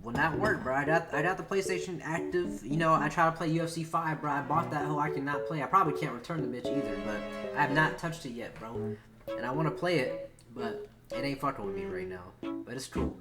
will not work, bro. I got the PlayStation active. You know, I try to play UFC 5, bro. I bought that hoe. I cannot play. I probably can't return the bitch either, but I have not touched it yet, bro. And I want to play it, but it ain't fucking with me right now. But it's cool.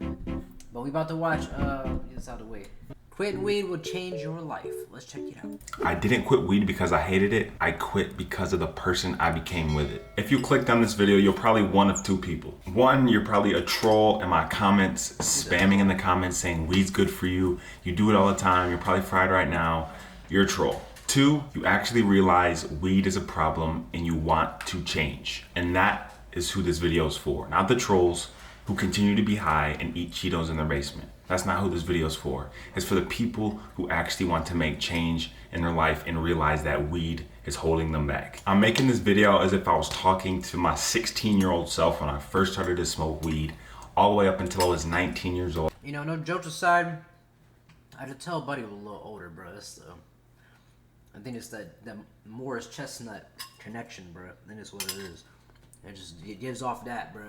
But we about to watch, get this out of the way. Quitting weed will change your life. Let's check it out. I didn't quit weed because I hated it. I quit because of the person I became with it. If you clicked on this video, you're probably one of two people. One, you're probably a troll in my comments, spamming in the comments saying weed's good for you. You do it all the time. You're probably fried right now. You're a troll. Two, you actually realize weed is a problem and you want to change. And that is who this video is for. Not the trolls who continue to be high and eat Cheetos in their basement. That's not who this video is for. It's for the people who actually want to make change in their life and realize that weed is holding them back. I'm making this video as if I was talking to my 16-year-old self when I first started to smoke weed, all the way up until I was 19 years old. You know, no jokes aside, I could tell Buddy was a little older, bro. I think it's that Morris Chestnut connection, bro. I think that's what it is. It gives off that, bro.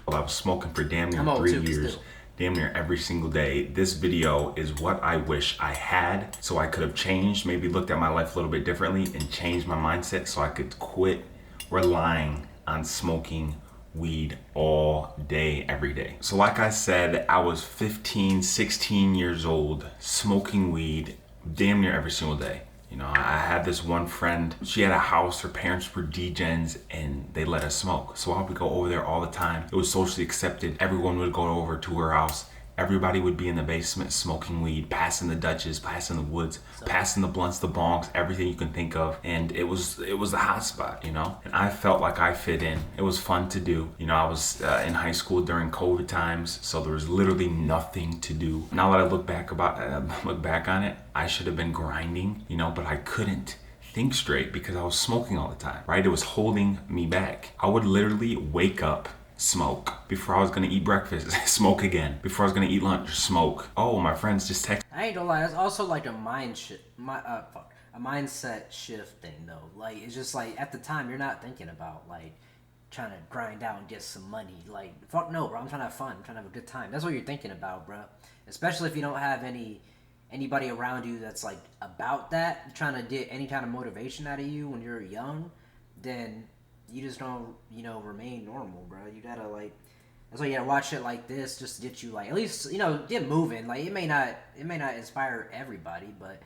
I was smoking for damn near I'm old 3 too, but years. still. Damn near every single day. This video is what I wish I had so I could have changed, maybe looked at my life a little bit differently and changed my mindset so I could quit relying on smoking weed all day, every day. So like I said, I was 15, 16 years old, smoking weed damn near every single day. You know, I had this one friend, she had a house, her parents were degens and they let us smoke. So I would go over there all the time. It was socially accepted. Everyone would go over to her house. Everybody would be in the basement smoking weed, passing the Dutches, passing the woods, passing the blunts, the bongs, everything you can think of. And it was the hot spot, you know? And I felt like I fit in. It was fun to do. You know, I was in high school during COVID times, so there was literally nothing to do. Now that I look back on it, I should have been grinding, you know, but I couldn't think straight because I was smoking all the time, right? It was holding me back. I would literally wake up, smoke. Before I was gonna eat breakfast, smoke again. Before I was gonna eat lunch, smoke. Oh, my friends just text. I ain't gonna lie, that's also like a mindset shift thing though. Like, it's just like, at the time, you're not thinking about like trying to grind out and get some money. Like, fuck no, bro, I'm trying to have fun. I'm trying to have a good time. That's what you're thinking about, bro. Especially if you don't have anybody around you that's like about that, trying to get any kind of motivation out of you when you're young, then you just don't, you know, remain normal, bro. You gotta, like, that's why you gotta watch shit like this just to get you, like, at least, you know, get moving. Like, it may not inspire everybody, but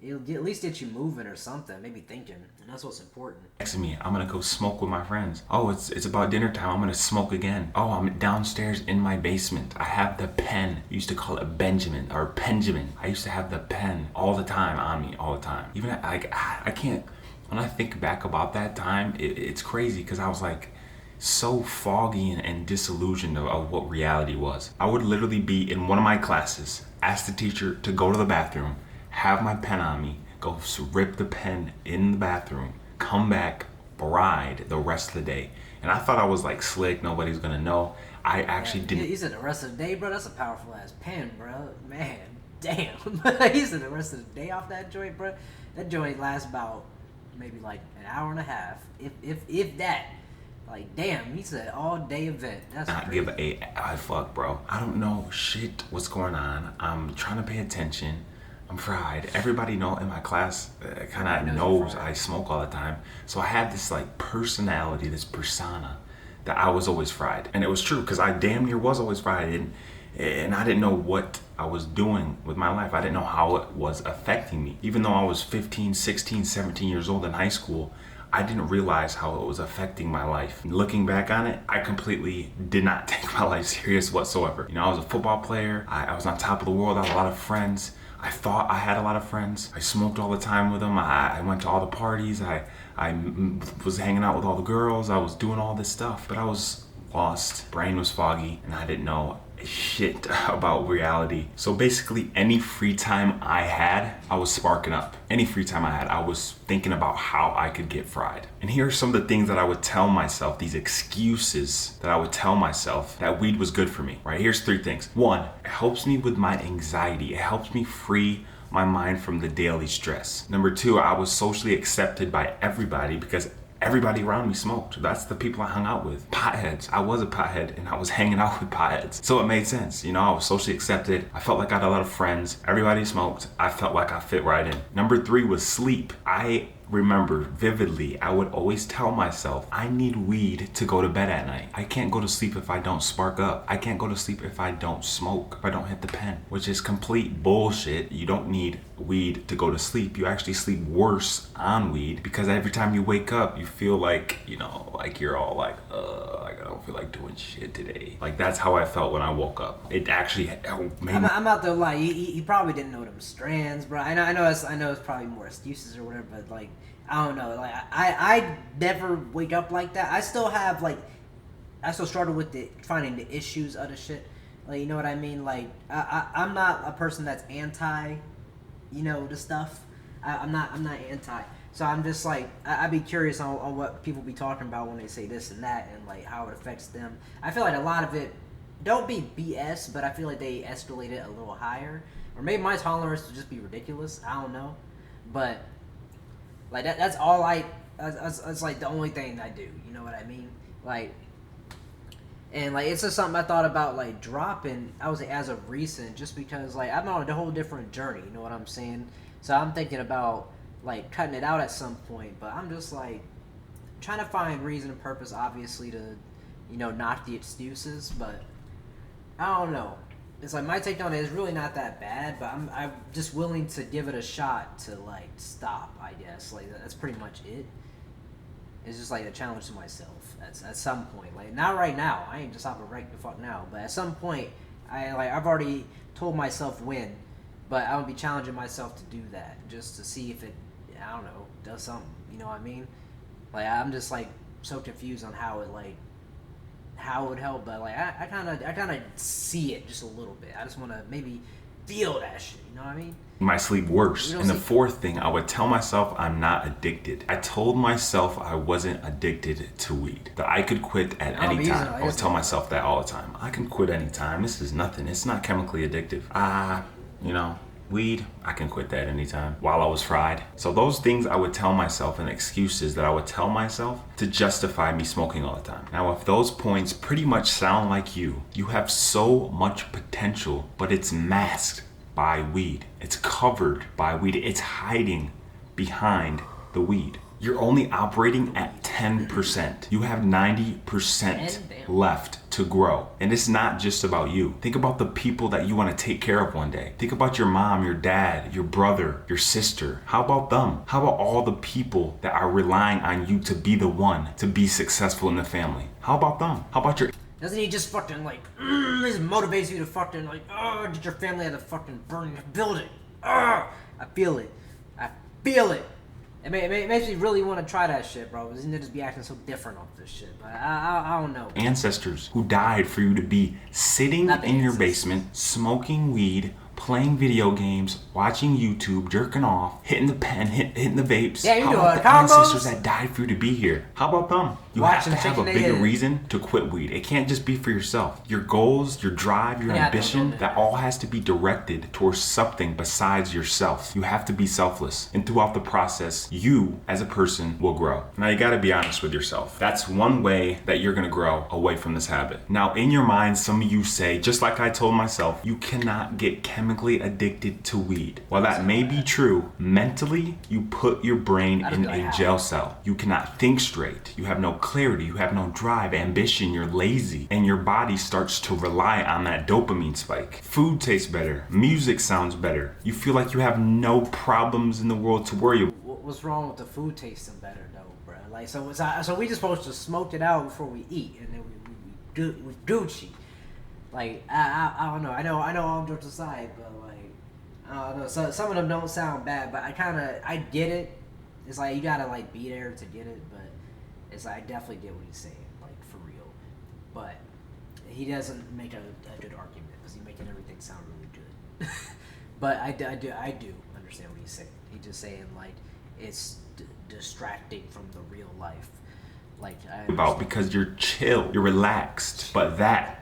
it'll at least get you moving or something, maybe thinking, and that's what's important. Texting me, I'm gonna go smoke with my friends. Oh, it's about dinner time, I'm gonna smoke again. Oh, I'm downstairs in my basement. I have the pen. We used to call it Benjamin or Penjamin. I used to have the pen all the time on me, all the time. Even like, I can't. When I think back about that time, it's crazy because I was like so foggy and disillusioned of what reality was. I would literally be in one of my classes, ask the teacher to go to the bathroom, have my pen on me, go rip the pen in the bathroom, come back, bride the rest of the day. And I thought I was like slick, nobody's gonna know. I actually didn't. He said the rest of the day, bro. That's a powerful ass pen, bro. Man, damn. He said the rest of the day off that joint, bro. That joint lasts about maybe like an hour and a half, if that. Like, damn, he said all day event. That's not crazy. Give a fuck, bro. I don't know shit what's going on. I'm trying to pay attention. I'm fried. Everybody in my class kind of knows I smoke all the time. So I had this like personality, this persona that I was always fried. And it was true because I damn near was always fried. And I didn't know what I was doing with my life. I didn't know how it was affecting me. Even though I was 15, 16, 17 years old in high school, I didn't realize how it was affecting my life. Looking back on it, I completely did not take my life serious whatsoever. You know, I was a football player. I was on top of the world. I had a lot of friends. I thought I had a lot of friends. I smoked all the time with them. I went to all the parties. I was hanging out with all the girls. I was doing all this stuff, but I was lost. Brain was foggy, and I didn't know shit about reality. So basically any free time I had, I was sparking up. Any free time I had, I was thinking about how I could get fried. And here are some of the things that I would tell myself, these excuses that I would tell myself that weed was good for me, right? Here's 3 things. 1, it helps me with my anxiety. It helps me free my mind from the daily stress. Number 2, I was socially accepted by everybody because everybody around me smoked. That's the people I hung out with. Potheads. I was a pothead and I was hanging out with potheads. So it made sense. You know, I was socially accepted. I felt like I had a lot of friends. Everybody smoked. I felt like I fit right in. Number 3 was sleep. I remember vividly, I would always tell myself, I need weed to go to bed at night. I can't go to sleep if I don't spark up. I can't go to sleep if I don't smoke, if I don't hit the pen, which is complete bullshit. You don't need weed to go to sleep. You actually sleep worse on weed because every time you wake up, you feel like, you know, like you're all like, I don't feel like doing shit today. Like that's how I felt when I woke up. It actually made me. I'm out there like you probably didn't know them strands, bro. I know it's probably more excuses or whatever, but like I don't know. Like I never wake up like that. I still struggle with finding the issues of the shit. Like you know what I mean? Like I'm not a person that's anti, you know, the stuff. I'm not anti. So I'm just like I'd be curious on what people be talking about when they say this and that and like how it affects them. I feel like a lot of it don't be BS, but I feel like they escalate it a little higher, or maybe my tolerance would just be ridiculous. I don't know, but like that's all that's like the only thing I do. You know what I mean? Like, and like it's just something I thought about like dropping. I was like, as of recent, just because like I'm on a whole different journey. You know what I'm saying? So I'm thinking about like cutting it out at some point, but I'm just like trying to find reason and purpose, obviously, to, you know, knock the excuses, but I don't know. It's like my take on it is really not that bad, but I'm just willing to give it a shot to like stop, I guess. Like that's pretty much it. It's just like a challenge to myself at some point. Like not right now. I ain't just stopping right the fuck now, but at some point I've already told myself when, but I would be challenging myself to do that just to see if it, I don't know, does something. You know what I mean? Like I'm just like so confused on how it would help, but like I kind of see it just a little bit. I just want to maybe feel that shit. You know what I mean? My sleep worse. And the fourth thing, I would tell myself I'm not addicted. I told myself I wasn't addicted to weed, that I could quit at any time. I would tell myself that all the time. I can quit anytime. This is nothing. It's not chemically addictive. You know, weed, I can quit that anytime while I was fried. So those things I would tell myself and excuses that I would tell myself to justify me smoking all the time. Now, if those points pretty much sound like you have so much potential, but it's masked by weed. It's covered by weed. It's hiding behind the weed. You're only operating at 10%. You have 90% left to grow. And it's not just about you. Think about the people that you want to take care of one day. Think about your mom, your dad, your brother, your sister. How about them? How about all the people that are relying on you to be the one to be successful in the family? How about them? How about your... Doesn't he just fucking like, this motivates you to fucking like, get your family out of the fucking burning building. I feel it. It makes me really want to try that shit, bro. Isn't it just be acting so different off this shit? But I don't know. Ancestors who died for you to be sitting in your basement, smoking weed, playing video games, watching YouTube, jerking off, hitting the pen, hitting the vapes. Yeah, you How do about the combos? ancestors that died for you to be here? How about them? You Watching have to have a bigger reason to quit weed. It can't just be for yourself. Your goals, your drive, your ambition, that all has to be directed towards something besides yourself. You have to be selfless. And throughout the process, you as a person will grow. Now you gotta be honest with yourself. That's one way that you're gonna grow away from this habit. Now in your mind, some of you say, just like I told myself, you cannot get chemically addicted to weed. While that may be true, mentally, you put your brain in a jail cell. You cannot think straight. You have no clarity, you have no drive, ambition, you're lazy, and your body starts to rely on that dopamine spike. Food tastes better, music sounds better, you feel like you have no problems in the world to worry about. What's wrong with the food tasting better though, bro? Like, so we just supposed to smoke it out before we eat, and then we Gucci. Like, I don't know. I know all jokes aside, but like, I don't know. So some of them don't sound bad, but I get it. It's like you gotta like be there to get it, but it's like I definitely get what he's saying, like for real. But he doesn't make a good argument because he's making everything sound really good. But I do understand what he's saying. He's just saying like it's distracting from the real life. Like about because you're chill, you're relaxed, but that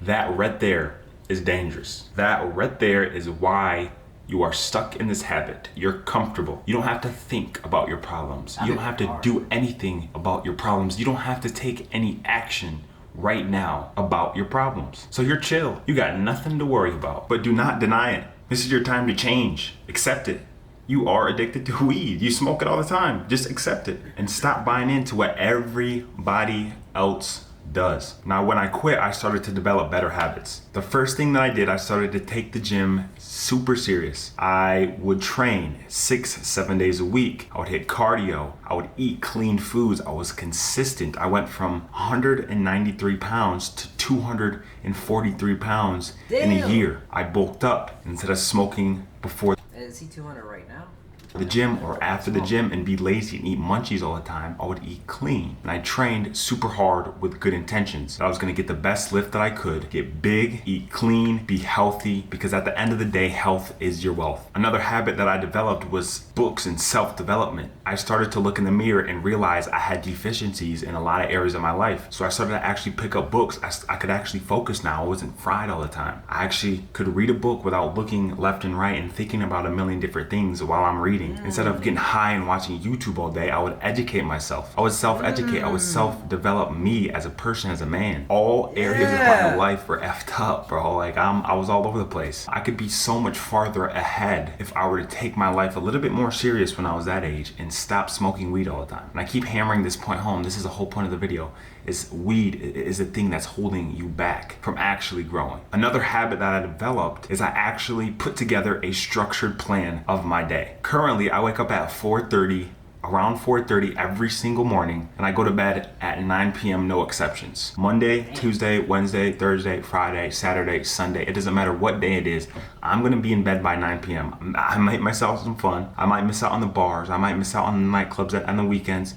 right there is dangerous. That right there is why You are stuck in this habit. You're comfortable. You don't have to think about your problems. You don't have to do anything about your problems. You don't have to take any action right now about your problems. So you're chill. You got nothing to worry about. But do not deny it. This is your time to change. Accept it. You are addicted to weed. You smoke it all the time. Just accept it and stop buying into what everybody else does. Now, when I quit, I started to develop better habits. The first thing that I did, I started to take the gym super serious. I would train 6-7 days a week. I would hit cardio. I would eat clean foods. I was consistent. I went from 193 pounds to 243 pounds in a year. I bulked up instead of smoking before. Is he 200 right now? The gym or after the gym and be lazy and eat munchies all the time. I would eat clean. And I trained super hard with good intentions. I was gonna get the best lift that I could, get big, eat clean, be healthy, because at the end of the day, health is your wealth. Another habit that I developed was books and self-development. I started to look in the mirror and realize I had deficiencies in a lot of areas of my life. So I started to actually pick up books. I could actually focus now. I wasn't fried all the time. I actually could read a book without looking left and right and thinking about a million different things while I'm reading. Instead of getting high and watching YouTube all day, I would educate myself. I would self-educate. I would self-develop me as a person, as a man. All areas of my life were effed up, bro. Like I was all over the place. I could be so much farther ahead if I were to take my life a little bit more serious when I was that age and stop smoking weed all the time. And I keep hammering this point home. This is the whole point of the video. Is weed is the thing that's holding you back from actually growing. Another habit that I developed is I actually put together a structured plan of my day. Currently, I wake up at 4:30, around 4:30 every single morning, and I go to bed at 9 p.m. no exceptions. Monday, Tuesday, Wednesday, Thursday, Friday, Saturday, Sunday. It doesn't matter what day it is. I'm gonna be in bed by 9 p.m. I might miss myself some fun. I might miss out on the bars. I might miss out on the nightclubs on the weekends.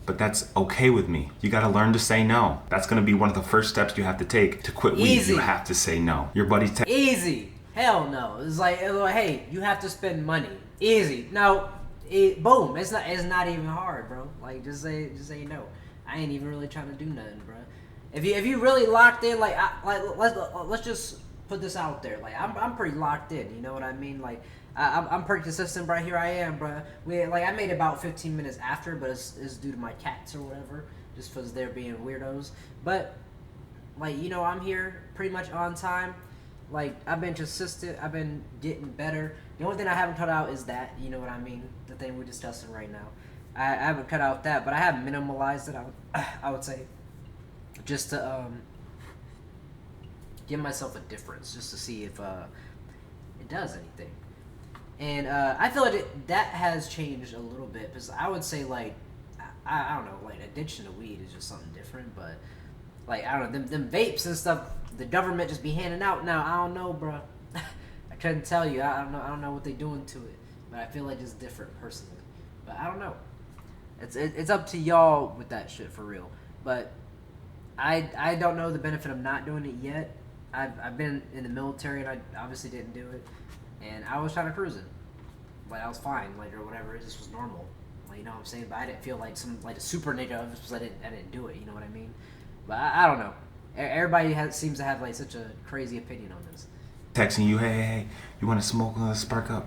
But that's okay with me. You gotta learn to say no. That's gonna be one of the first steps you have to take to quit weed. You have to say no. Your buddy's easy. Hell no. It's like, hey, you have to spend money. Easy. No. Boom. It's not even hard, bro. Like just say no. I ain't even really trying to do nothing, bro. If you really locked in, let's just put this out there. Like I'm pretty locked in. You know what I mean? Like. I'm pretty consistent, bro. Here I am, bro. I made about 15 minutes after, but it's due to my cats or whatever, just because they're being weirdos. But I'm here pretty much on time. Like I've been consistent. I've been getting better. The only thing I haven't cut out is that, you know what I mean, the thing we're discussing right now. I haven't cut out that, but I have minimalized it. I would say, just to give myself a difference, just to see if it does anything. And I feel like that has changed a little bit, because I would say I don't know, addiction to weed is just something different, but I don't know, them vapes and stuff the government just be handing out now. I don't know, bro. I couldn't tell you. I don't know what they doing to it, but I feel like it's different personally. But I don't know. It's up to y'all with that shit for real. But I don't know the benefit of not doing it yet. I've been in the military and I obviously didn't do it. And I was trying to cruise it. I was fine, or whatever. It just was normal. You know what I'm saying? But I didn't feel like a super nigga because I didn't do it. You know what I mean? But I don't know. Everybody seems to have such a crazy opinion on this. Texting you, hey, you want to smoke? Let's spark up.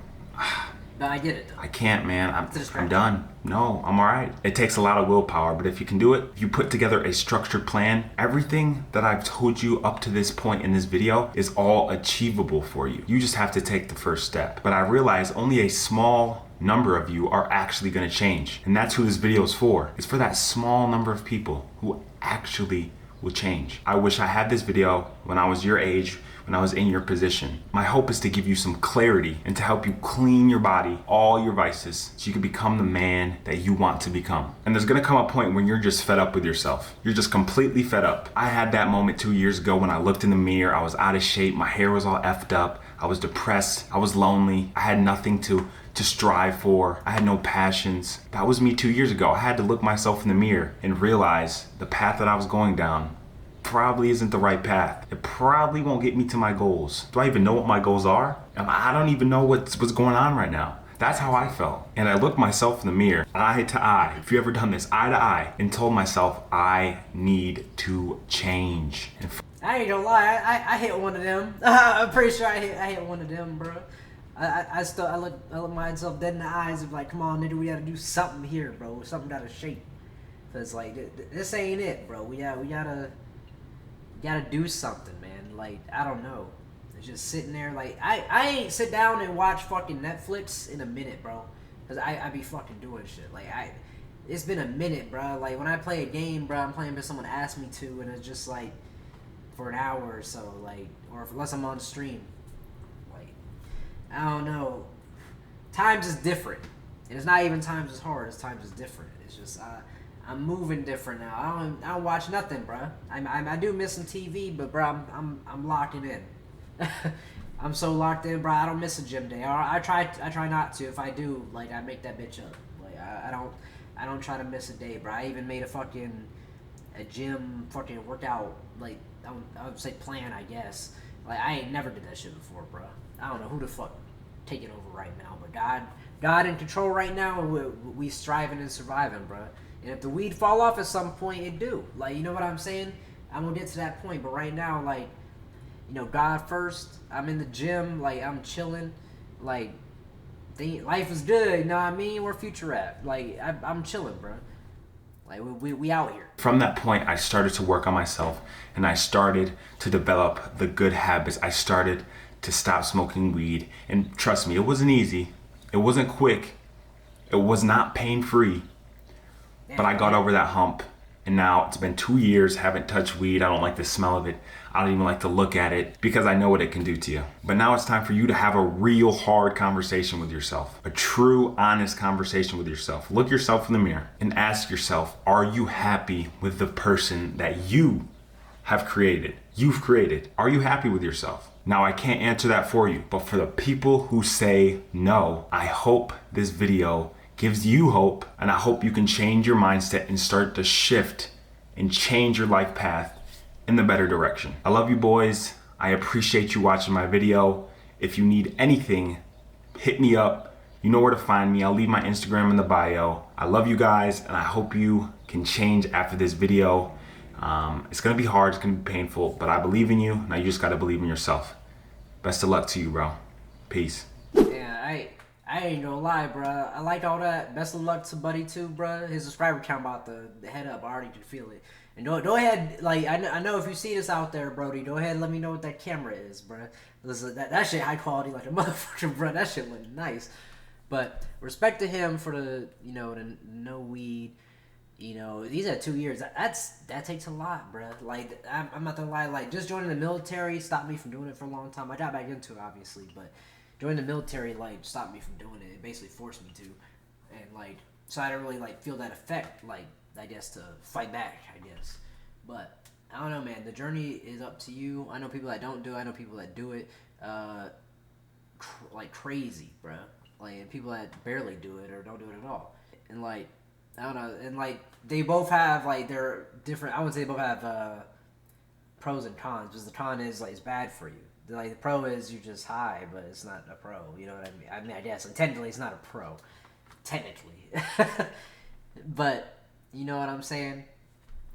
No, I get it though. I can't, man. I'm done. No, I'm all right. It takes a lot of willpower, but if you can do it, if you put together a structured plan, everything that I've told you up to this point in this video is all achievable for you. You just have to take the first step. But I realize only a small number of you are actually going to change. And that's who this video is for. It's for that small number of people who actually will change. I wish I had this video when I was your age, when I was in your position. My hope is to give you some clarity and to help you clean your body, all your vices, so you can become the man that you want to become. And there's gonna come a point when you're just fed up with yourself. You're just completely fed up. I had that moment 2 years ago when I looked in the mirror. I was out of shape. My hair was all effed up. I was depressed. I was lonely. I had nothing to strive for. I had no passions. That was me 2 years ago. I had to look myself in the mirror and realize the path that I was going down probably isn't the right path. It probably won't get me to my goals. Do I even know what my goals are? I don't even know what's going on right now. That's how I felt. And I looked myself in the mirror, eye to eye. If you ever done this, eye to eye, and told myself, I need to change. And I ain't gonna lie, I hit one of them. I'm pretty sure I hit one of them, bro. I look myself dead in the eyes of like, come on, nigga, we gotta do something here, bro. Something gotta shake. Cause like this ain't it, bro. We gotta do something, man. Like I don't know. It's just sitting there like I ain't sit down and watch fucking Netflix in a minute, bro. Cause I be fucking doing shit. Like it's been a minute, bro. Like when I play a game, bro, I'm playing because someone asked me to, and it's just like for an hour or so, like, or unless I'm on stream. Like I don't know. Times is different, and it's not even times is hard. It's times is different. It's just I'm moving different now. I don't watch nothing, bro. I do miss some TV, but bro, I'm locking in. I'm so locked in, bro. I don't miss a gym day. I try not to. If I do, like, I make that bitch up. Like I don't try to miss a day, bro. I even made a gym fucking workout, like I would say plan, I guess. Like I ain't never did that shit before, bro. I don't know who the fuck taking over right now, but God in control right now, and we striving and surviving, bro. And if the weed fall off at some point, it do. Like, you know what I'm saying? I'm gonna get to that point, but right now, like, you know, God first. I'm in the gym, like I'm chilling, like life is good. You know what I mean? Where future at? Like I'm chilling, bro. Like we out here. From that point, I started to work on myself, and I started to develop the good habits. I started to stop smoking weed, and trust me, it wasn't easy. It wasn't quick. It was not pain-free. But I got over that hump, and now it's been 2 years, haven't touched weed. I don't like the smell of it. I don't even like to look at it because I know what it can do to you. But now it's time for you to have a real hard conversation with yourself, a true, honest conversation with yourself. Look yourself in the mirror and ask yourself, are you happy with the person that you have created? You've created. Are you happy with yourself? Now, I can't answer that for you, but for the people who say no, I hope this video gives you hope, and I hope you can change your mindset and start to shift and change your life path in the better direction. I love you, boys. I appreciate you watching my video. If you need anything, hit me up. You know where to find me. I'll leave my Instagram in the bio. I love you guys, and I hope you can change after this video. It's gonna be hard, it's gonna be painful, but I believe in you. Now you just gotta believe in yourself. Best of luck to you, bro. Peace. Yeah, I ain't gonna lie, bro. I like all that. Best of luck to Buddy too, bro. His subscriber count about the head up. I already can feel it. And go ahead, like I know if you see this out there, Brody, go ahead and let me know what that camera is, bro. Listen, that shit high quality like a motherfucker, bro. That shit look nice. But respect to him for the no weed. You know, these are 2 years. That takes a lot, bro. Like I'm not gonna lie. Like just joining the military stopped me from doing it for a long time. I got back into it obviously, but joining the military like stopped me from doing it. It basically forced me to, and like so I didn't really like feel that effect. Like I guess to fight back. I guess, but I don't know, man. The journey is up to you. I know people that don't do it. I know people that do it, like crazy, bro. Like people that barely do it or don't do it at all, and like. I don't know, and like they both have like their different. I would say they both have pros and cons. Because the con is like it's bad for you. Like the pro is you're just high, but it's not a pro. You know what I mean? I mean, I guess like, technically it's not a pro, technically. But you know what I'm saying?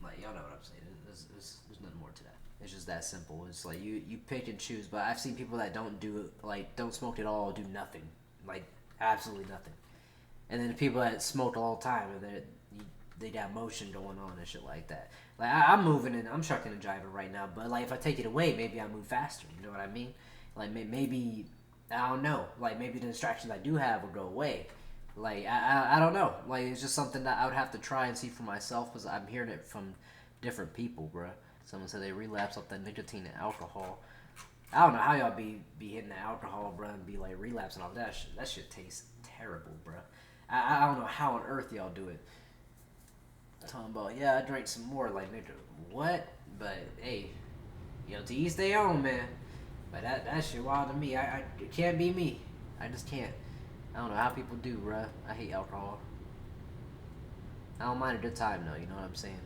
Like y'all know what I'm saying. There's nothing more to that. It's just that simple. It's like you pick and choose. But I've seen people that don't do it, like don't smoke at all, do nothing, like absolutely nothing. And then the people that smoke all the time, and they got motion going on and shit like that. Like I'm moving and I'm shucking and jiving right now, but like if I take it away, maybe I move faster. You know what I mean? Like maybe I don't know. Like maybe the distractions I do have will go away. Like I don't know. Like it's just something that I would have to try and see for myself because I'm hearing it from different people, bruh. Someone said they relapse off that nicotine and alcohol. I don't know how y'all be hitting the alcohol, bruh, and be like relapsing off that shit. That shit tastes terrible, bruh. I don't know how on earth y'all do it. Talking about, yeah, I drank some more. Like, nigga, what? But, hey, you know, to each their own, man. But that shit wild to me. It can't be me. I just can't. I don't know how people do, bruh. I hate alcohol. I don't mind a good time, though. You know what I'm saying?